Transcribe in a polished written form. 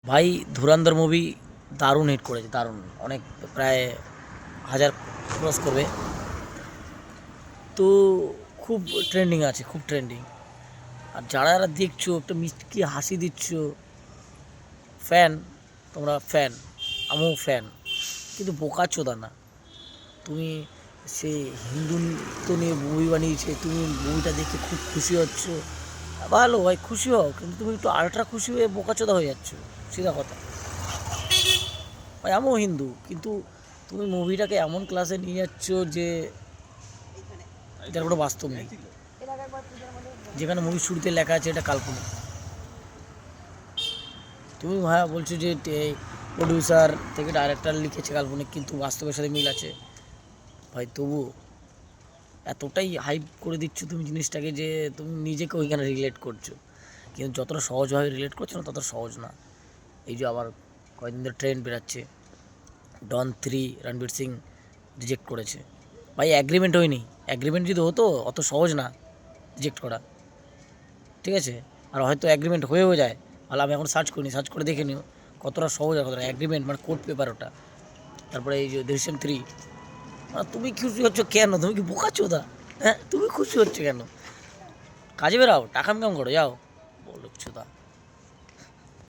ভাই ধুরন্ধর মুভি দারুণ হিট করেছে, দারুণ, অনেক, প্রায় 1000 ক্রস করবে। তো খুব ট্রেন্ডিং আছে, খুব ট্রেন্ডিং। আর যারা যারা দেখছো একটা মিষ্টি হাসি দিচ্ছ, ফ্যান, তোমরা ফ্যান, আমিও ফ্যান, কিন্তু বোকাচোদা না। তুমি সে হিন্দুত্ব নিয়ে মুভি বানিয়েছে, তুমি মুভিটা দেখে খুব খুশি হচ্ছ, ভালো ভাই, খুশি হও, কিন্তু তুমি একটু আলট্রা খুশি হয়ে বোকাচোদা হয়ে যাচ্ছ, সিধা কথা। ভাই আমিও হিন্দু, কিন্তু তুমি মুভিটাকে এমন ক্লাসে নিয়ে যাচ্ছ যে যার কোনো বাস্তব নেই, যেখানে মুভির শুরুতে লেখা আছে এটা কাল্পনিক। তুমি হ্যাঁ বলছো যে প্রডিউসার থেকে ডাইরেক্টর লিখেছে কাল্পনিক, কিন্তু বাস্তবের সাথে মিল আছে। ভাই তবু এতটাই হাইপ করে দিচ্ছ তুমি জিনিসটাকে যে তুমি নিজেকে ওইখানে রিলেট করছো, কিন্তু যতটা সহজভাবে রিলেট করছো না ততটা সহজ না। এই যে আবার কয়েকদিন ধরে ট্রেন্ড বেরাচ্ছে, ডন 3 রণবীর সিং রিজেক্ট করেছে। ভাই অ্যাগ্রিমেন্ট হয়নি, অ্যাগ্রিমেন্ট যদি হতো অত সহজ না রিজেক্ট করা, ঠিক আছে? আর হয়তো অ্যাগ্রিমেন্ট হয়েও যায়, তাহলে আমি এখন সার্চ করিনি, সার্চ করে দেখে নিও কতটা সহজ আর কতটা অ্যাগ্রিমেন্ট, মানে কোর্ট পেপার ওটা। তারপরে এই যে দৃশ্যম 3, মানে তুমি খুশি হচ্ছ কেন? তুমি কি বোকাচোদা? হ্যাঁ, তুমি খুশি হচ্ছ কেন? কাজে বেরাও, টাকা ইনকাম করো, যাও, বলো চোদা।